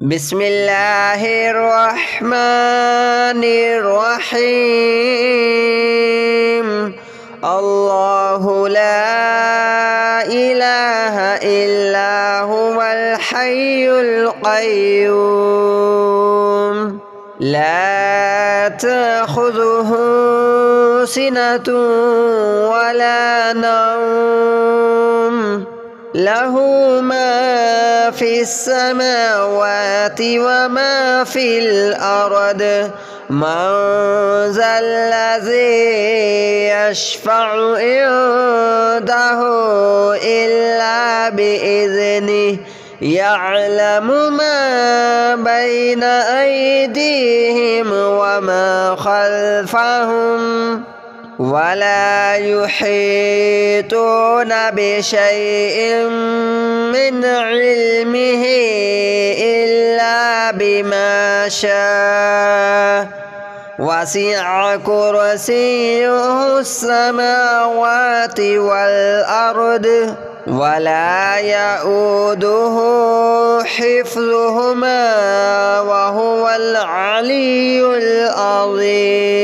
بسم الله الرحمن الرحيم. الله لا إله إلا هو الحي القيوم لا تأخذه سنة ولا نوم له ما في السماوات وما في الأرض من ذا الذي يشفع عنده إلا بإذنه يعلم ما بين أيديهم وما خلفهم ولا يحيطون بشيء من علمه إلا بما شاء وسع كرسيه السماوات والأرض ولا يؤوده حفظهما وهو العلي العظيم.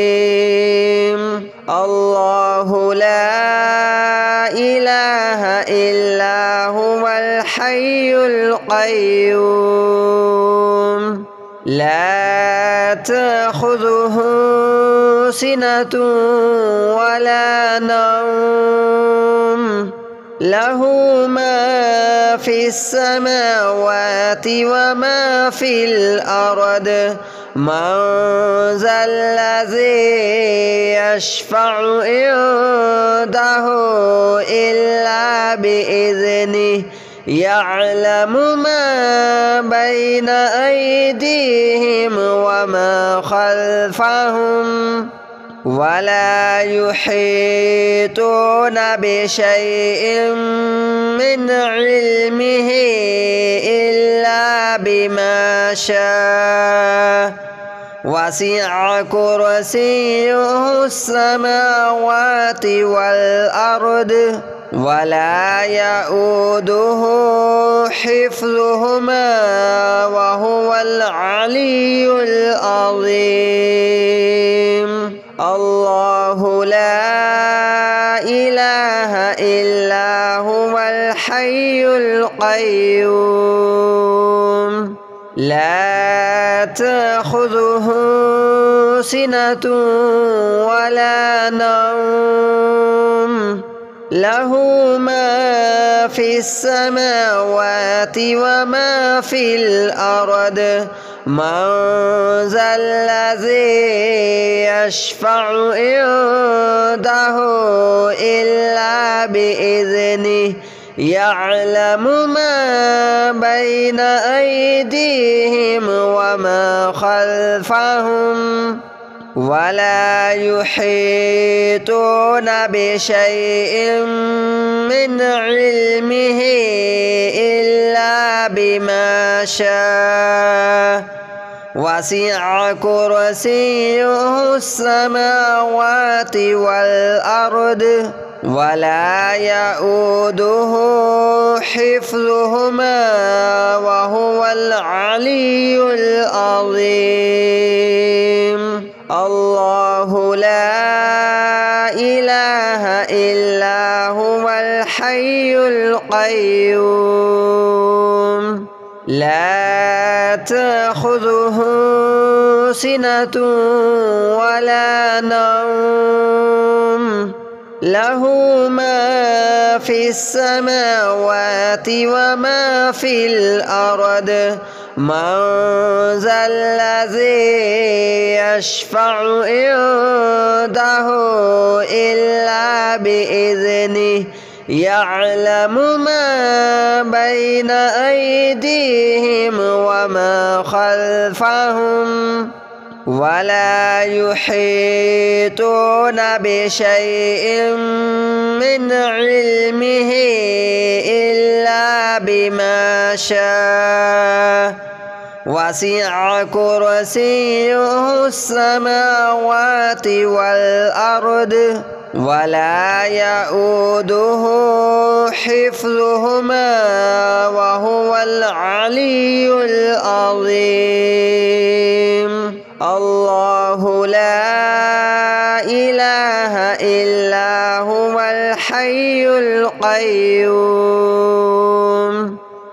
الله لا إله إلا هو الحي القيوم لا تأخذه سنة ولا نوم له ما في السماوات وما في الأرض من ذا الذي يشفع عنده إلا بإذنه يعلم ما بين أيديهم وما خلفهم ولا يحيطون بشيء من علمه إلا بما شاء وسع كرسيه السماوات والأرض ولا يؤوده حفظهما وهو العلي العظيم. الله لا إله إلا هو الحي القيوم لا تأخذه سنة ولا نوم له ما في السماوات وما في الأرض من ذا الذي يشفع عنده إلا بإذنه يعلم ما بين أيديهم وما خلفهم ولا يحيطون بشيء من علمه إلا بما شاء وسع كرسيه السماوات والأرض ولا يؤوده حفظهما وهو العلي العظيم. الله لا إله إلا هو الحي القيوم لا تأخذه سنة ولا نوم له ما في السماوات وما في الأرض من ذا الذي يشفع عنده إلا بإذنه يعلم ما بين أيديهم وما خلفهم ولا يحيطون بشيء من علمه إلا بما شاء وسع كرسيه السماوات والأرض ولا يؤوده حفظهما وهو العلي العظيم. الله لا إله إلا هو الحي القيوم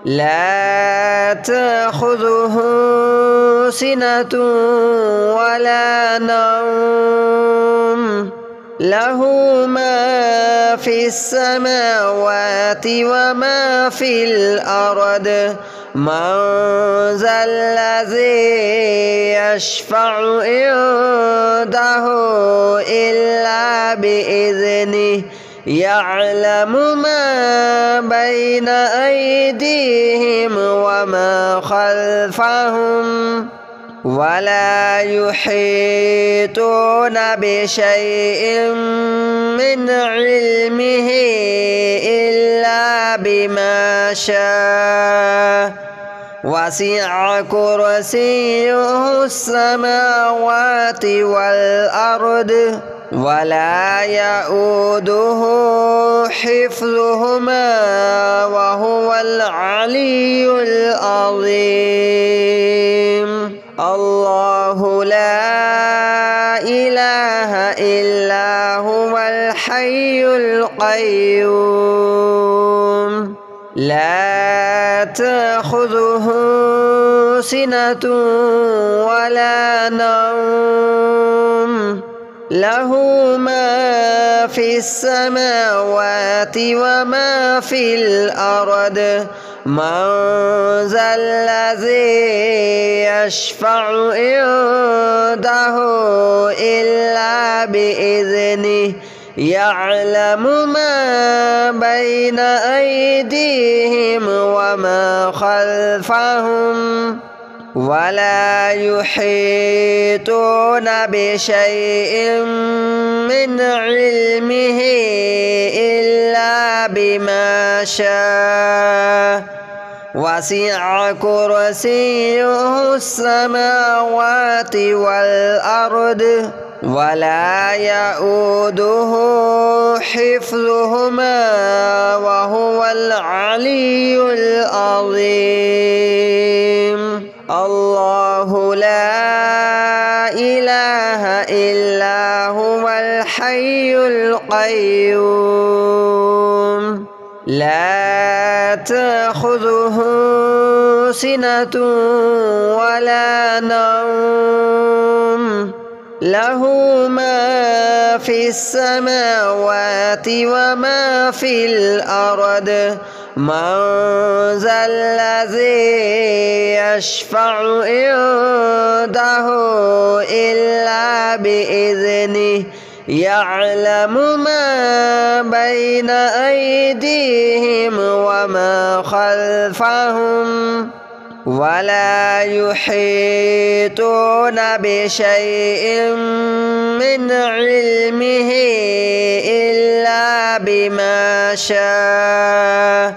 لا تأخذه سنة ولا نوم له ما في السماوات وما في الأرض من ذا الذي يشفع عنده إلا بإذنه يعلم ما بين أيديهم وما خلفهم ولا يحيطون بشيء من علمه إلا بما شاء وسع كرسيه السماوات والأرض ولا يؤوده حفظهما وهو العلي العظيم. الله لا إله إلا هو الحي القيوم لا تأخذه سنة ولا نوم له ما في السماوات وما في الأرض من ذا الذي يشفع عنده إلا بإذنه يعلم ما بين أيديهم وما خلفهم ولا يحيطون بشيء من علمه إلا بما شاء وسع كرسيه السماوات والأرض ولا يؤوده حفظهما وهو العلي العظيم. الله لا إله إلا هو الحي القيوم لا تأخذه سنة ولا نوم له ما في السماوات وما في الأرض من ذا الذي يشفع عنده إلا بإذنه يعلم ما بين أيديهم وما خلفهم ولا يحيطون بشيء من علمه إلا بما شاء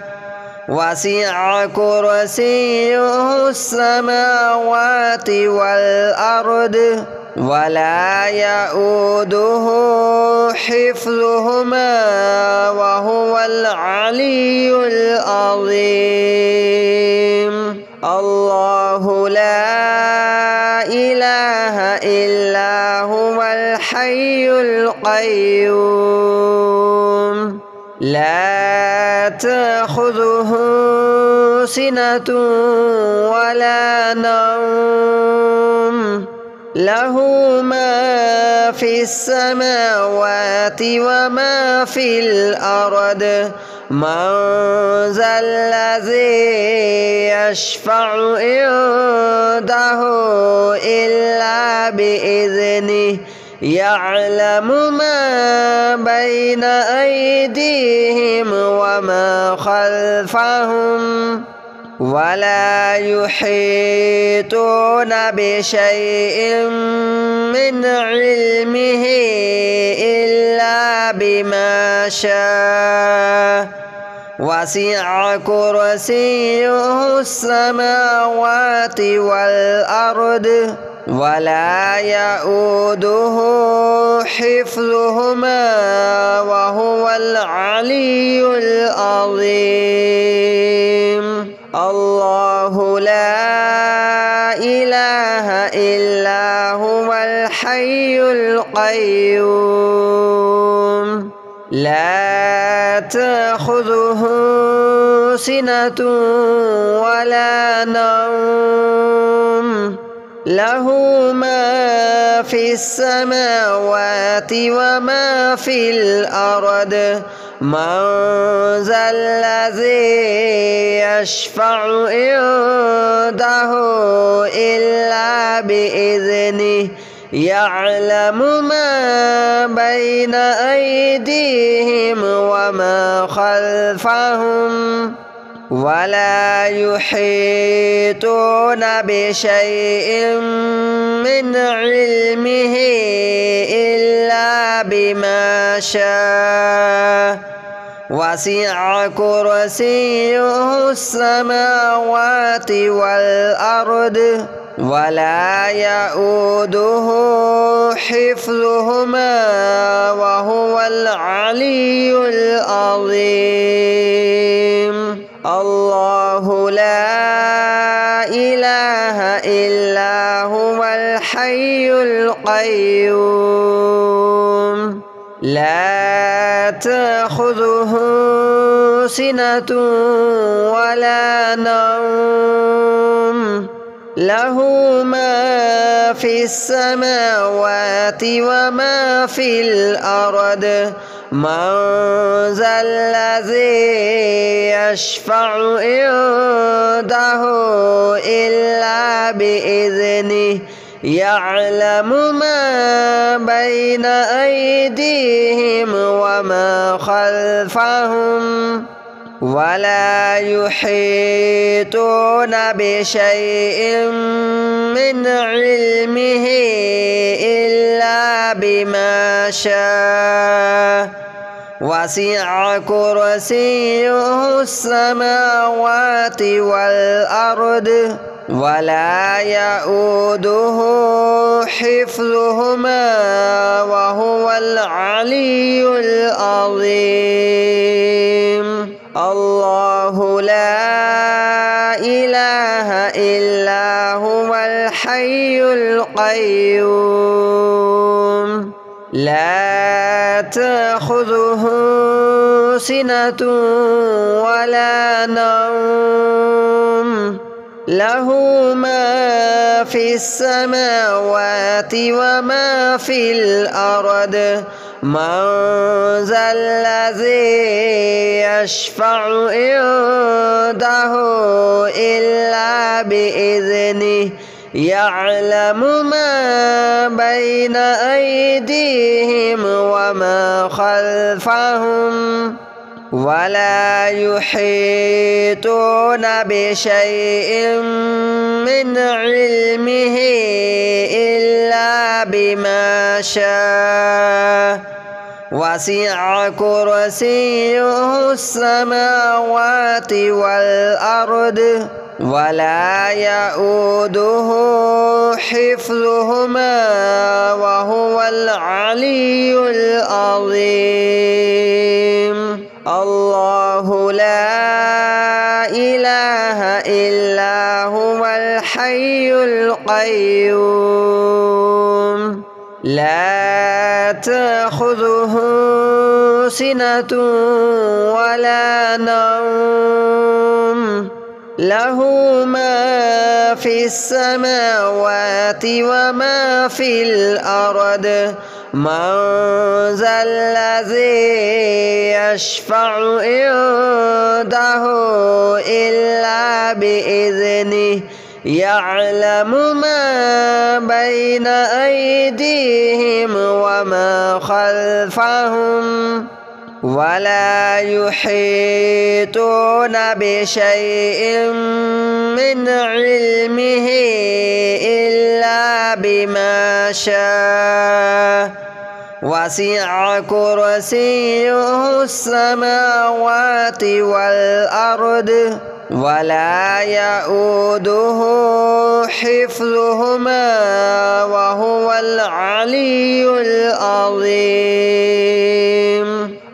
وسع كرسيه السماوات والأرض ولا يؤوده حفظهما وهو العلي العظيم. الله لا إله إلا هو الحي القيوم لا تأخذه سنة ولا نوم له ما في السماوات وما في الأرض من ذا الذي يشفع عنده إلا بإذنه يعلم ما بين أيديهم وما خلفهم ولا يحيطون بشيء من علمه إلا بما شاء وسع كرسيه السماوات والأرض ولا يؤوده حفظهما وهو العلي العظيم. الله لا إله إلا هو الحي القيوم لا تأخذه سنة ولا نوم له ما في السماوات وما في الأرض من ذا الذي يشفع عنده إلا بإذنه يعلم ما بين أيديهم وما خلفهم ولا يحيطون بشيء من علمه إلا بما شاء وسع كرسيه السماوات والأرض ولا يؤوده حفظهما وهو العلي العظيم. الله لا إله إلا هو الحي القيوم لا تأخذه سنة ولا نوم له ما في السماوات وما في الأرض من ذا الذي يشفع عنده إلا بإذنه يعلم ما بين أيديهم وما خلفهم ولا يحيطون بشيء من علمه إلا بما شاء وسع كرسيه السماوات والأرض ولا يؤوده حفظهما وهو العلي العظيم. الله لا إله إلا هو الحي القيوم لا تأخذه سنة ولا نوم له ما في السماوات وما في الأرض من ذا الذي يشفع عنده إلا بإذنه يعلم ما بين أيديهم وما خلفهم ولا يحيطون بشيء من علمه إلا بما شاء وسع كرسيه السماوات والأرض ولا يؤوده حفظهما وهو العلي العظيم. الله لا إله إلا هو الحي القيوم لا تأخذه سنة ولا نوم له ما في السماوات وما في الأرض من ذا الذي يشفع عنده إلا بإذنه يعلم ما بين أيديهم وما خلفهم ولا يحيطون بشيء من علمه إلا بما شاء وسع كرسيه السماوات والأرض ولا يؤوده حفظهما وهو العلي العظيم.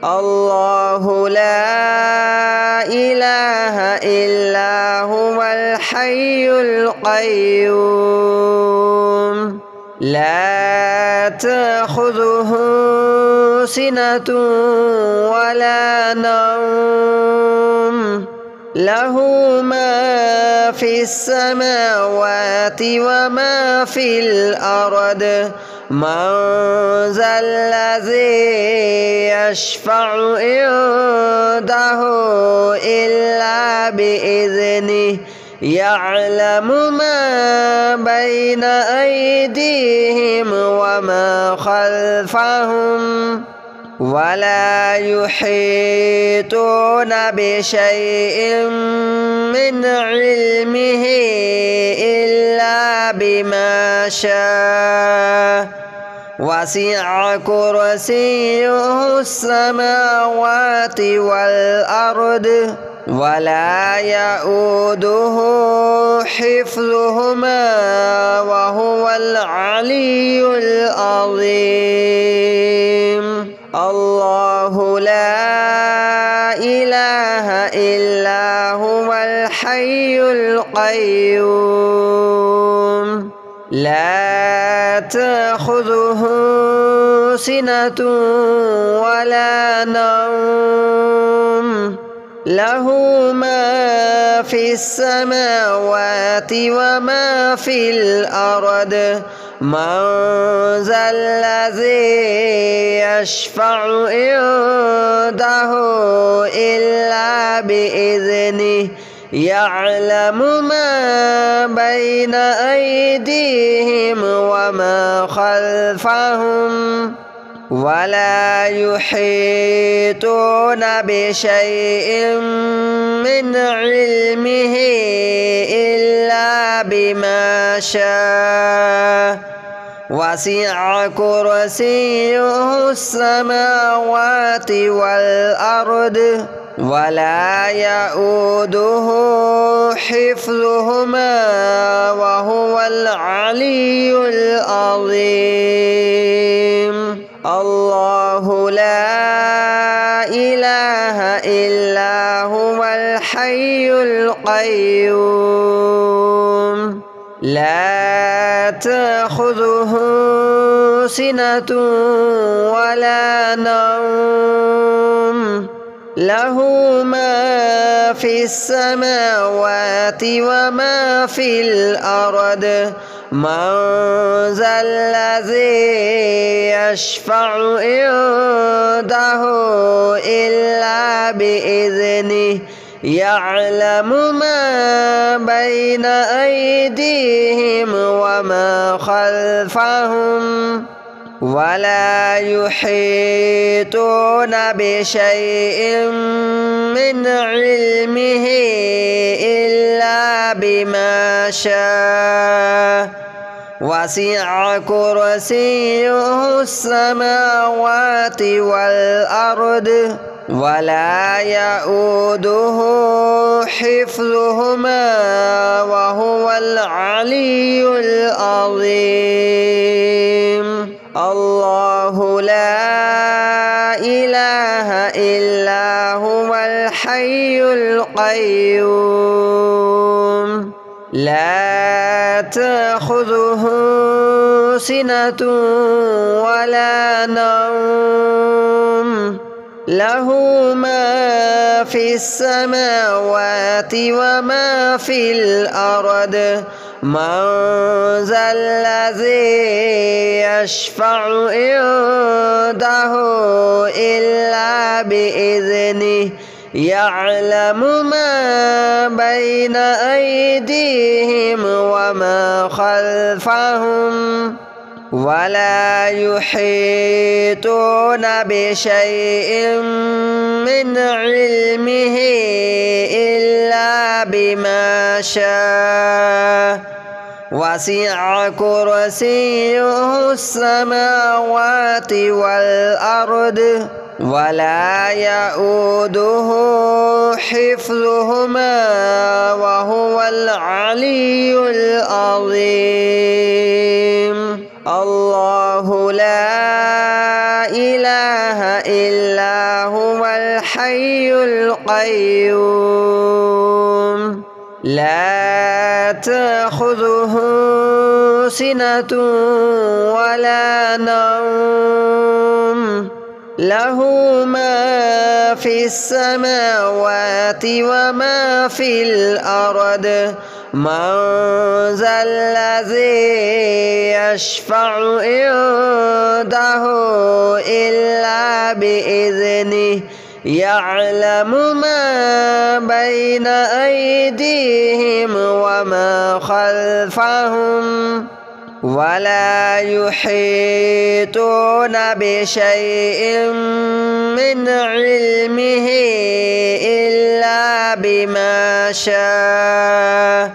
الله لا إله إلا هو الحي القيوم لا تأخذه سنة ولا نوم له ما في السماوات وما في الأرض من ذا الذي يشفع عنده إلا بإذنه يعلم ما بين أيديهم وما خلفهم ولا يحيطون بشيء من علمه إلا بما شاء وسع كرسيه السماوات والأرض ولا يؤوده حفظهما وهو العلي العظيم. الله لا إله إلا هو الحي القيوم لا تأخذه سنة ولا نوم له ما في السماوات وما في الأرض من ذا الذي يشفع عنده إلا بإذنه يعلم ما بين أيديهم وما خلفهم ولا يحيطون بشيء من علمه إلا بما شاء وسع كرسيه السماوات والأرض ولا يؤوده حفظهما وهو العلي العظيم. الله لا إله إلا هو الحي القيوم لا تأخذه سنة ولا نوم له ما في السماوات وما في الأرض من ذا الذي يشفع عنده إلا بإذنه يعلم ما بين أيديهم وما خلفهم ولا يحيطون بشيء من علمه إلا بما شاء وسع كرسيه السماوات والأرض ولا يؤوده حفظهما وهو العلي العظيم. الله لا إله إلا هو الحي القيوم لا تأخذه سنة ولا نوم له ما في السماوات وما في الأرض من ذا الذي يشفع عنده إلا بإذنه يعلم ما بين أيديهم وما خلفهم ولا يحيطون بشيء من علمه إلا بما شاء وسع كرسيه السماوات والأرض ولا يؤوده حفظهما وهو العلي العظيم. الله لا إله إلا هو الحي القيوم لا تأخذه سنة ولا نوم له ما في السماوات وما في الأرض من ذا الذي يشفع عنده إلا بإذنه يعلم ما بين أيديهم وما خلفهم ولا يحيطون بشيء من علمه إلا بما شاء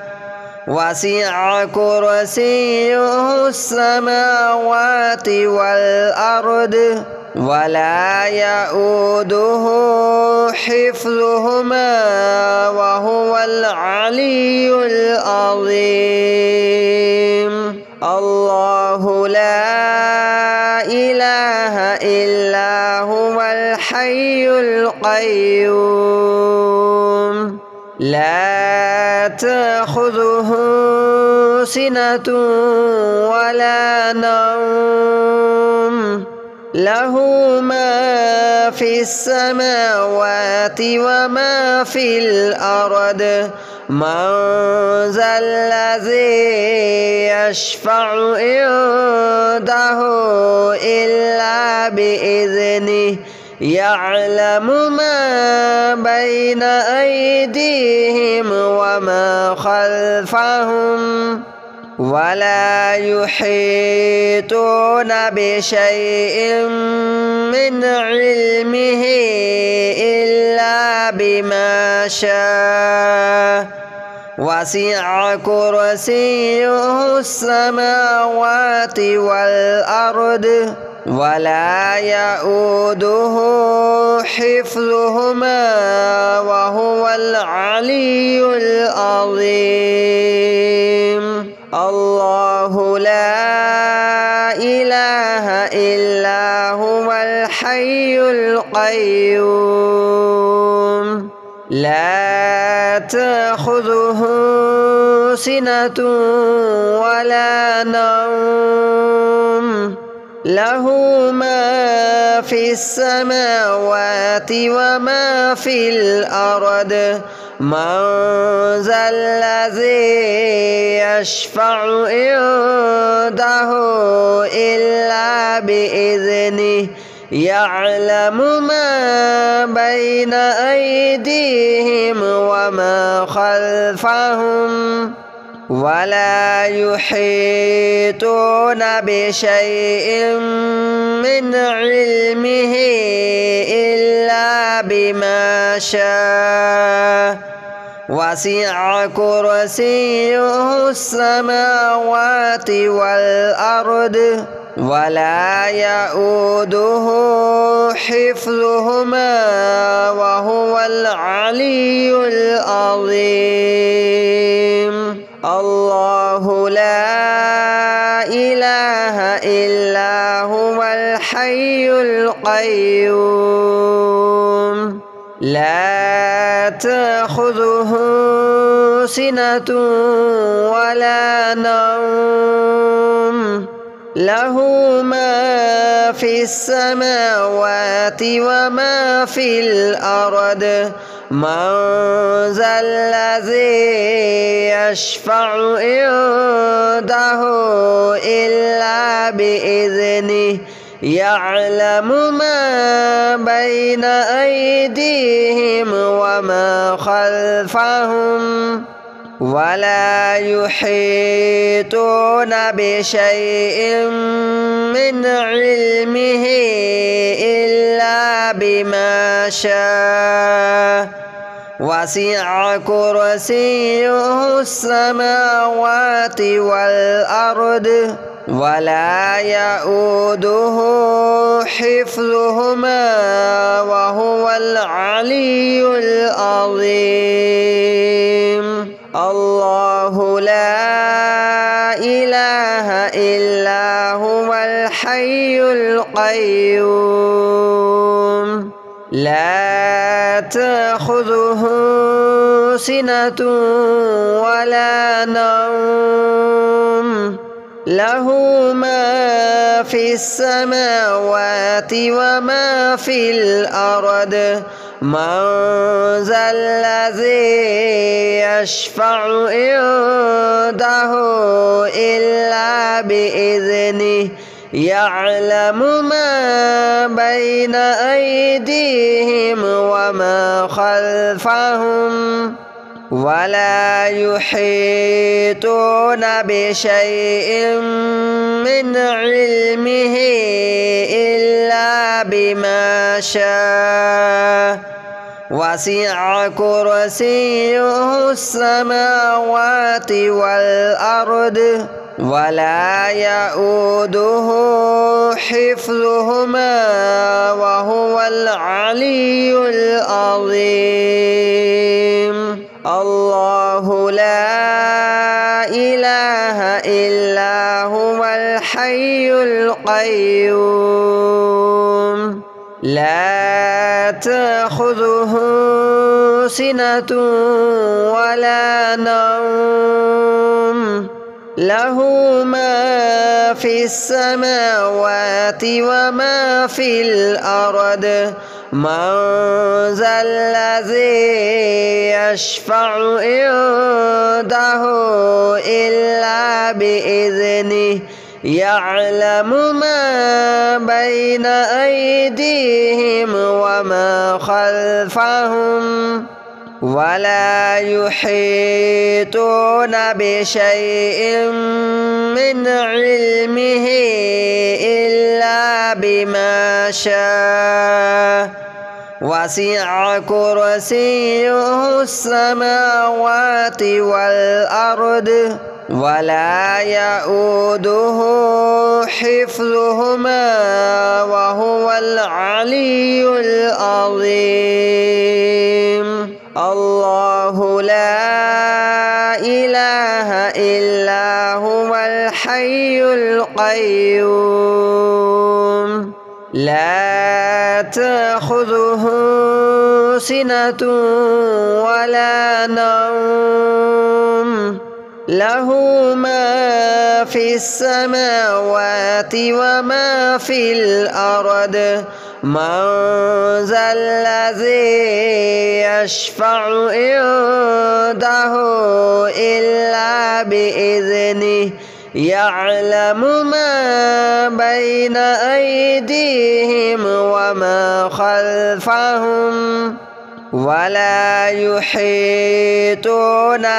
وسع كرسيه السماوات والأرض ولا يؤوده حفظهما وهو العلي العظيم. الله لا إله إلا هو الحي القيوم لا تأخذه سنة ولا نوم له ما في السماوات وما في الأرض من ذا الذي يشفع عنده إلا بإذنه يعلم ما بين أيديهم وما خلفهم ولا يحيطون بشيء من علمه إلا بما شاء وسع كرسيه السماوات والأرض ولا يؤوده حفظهما وهو العلي العظيم. الله لا إله إلا هو الحي القيوم لا تأخذه سنة ولا نوم له ما في السماوات وما في الأرض من ذا الذي يشفع عنده إلا بإذنه يعلم ما بين أيديهم وما خلفهم ولا يحيطون بشيء من علمه إلا بما شاء وسع كرسيه السماوات والأرض ولا يؤوده حفظهما وهو العلي العظيم. الله لا إله إلا هو الحي القيوم لا تأخذه سنة ولا نوم له ما في السماوات وما في الأرض من ذا الذي يشفع عنده إلا بإذنه يعلم ما بين أيديهم وما خلفهم ولا يحيطون بشيء من علمه إلا بما شاء وسع كرسيه السماوات والأرض ولا يؤوده حفظهما وهو العلي العظيم. الله لا إله إلا هو الحي القيوم لا تأخذه سنة ولا نوم له ما في السماوات وما في الأرض من ذا الذي يشفع عنده إلا بإذنه يعلم ما بين أيديهم وما خلفهم ولا يحيطون بشيء من علمه إلا بما شاء وسع كرسيه السماوات والأرض ولا يؤوده حفظهما وهو العلي العظيم. الله لا إله إلا هو الحي القيوم لا تأخذه سنة ولا نوم له ما في السماوات وما في الأرض من ذا الذي يشفع عنده إلا بإذنه يعلم ما بين أيديهم وما خلفهم ولا يحيطون بشيء من علمه إلا بما شاء وسع كرسيه السماوات والأرض ولا يؤوده حفظهما وهو العلي العظيم. الله لا إله إلا هو الحي القيوم لا تأخذه سنة ولا نوم له ما في السماوات وما في الأرض من ذا الذي يشفع عنده إلا بإذنه يعلم ما بين أيديهم وما خلفهم ولا يحيطون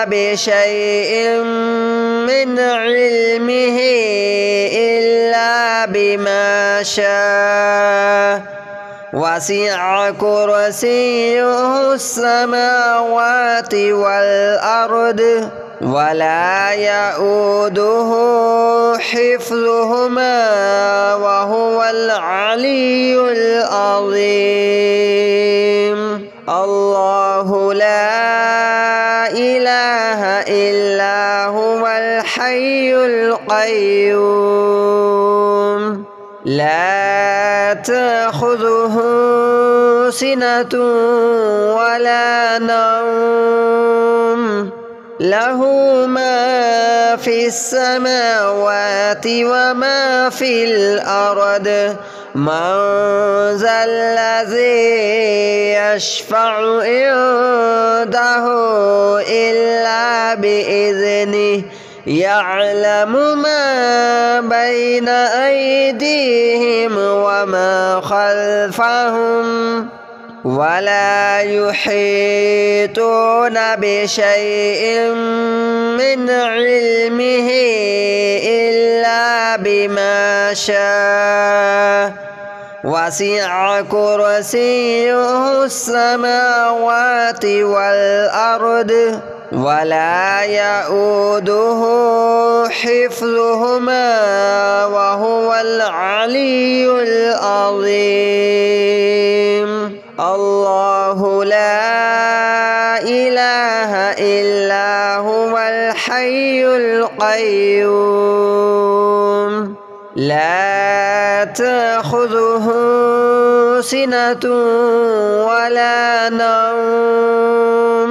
بشيء من علمه إلا بما شاء وسع كرسيه السماوات والأرض ولا يؤوده حفظهما وهو العلي العظيم. الله لا إله إلا هو الحي القيوم لا تأخذه سنة ولا نوم له ما في السماوات وما في الأرض من ذا الذي يشفع عنده إلا بإذنه يعلم ما بين أيديهم وما خلفهم ولا يحيطون بشيء من علمه إلا بما شاء وسع كرسيه السماوات والأرض ولا يؤوده حفظهما وهو العلي العظيم. الله لا إله إلا هو الحي القيوم لا تأخذه سنة ولا نوم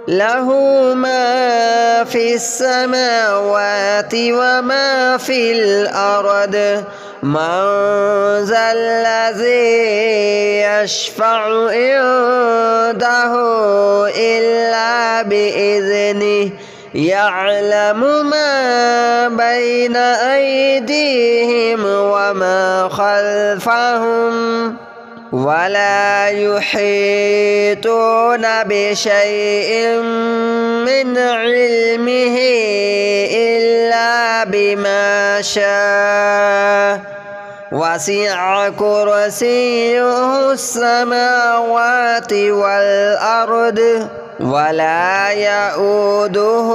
له ما في السماوات وما في الأرض من ذا الذي يشفع عنده إلا بإذنه يعلم ما بين أيديهم وما خلفهم ولا يحيطون بشيء من علمه إلا بما شاء وسع كرسيه السماوات والأرض ولا يؤوده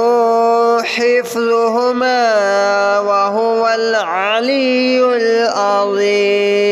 حفظهما وهو العلي العظيم.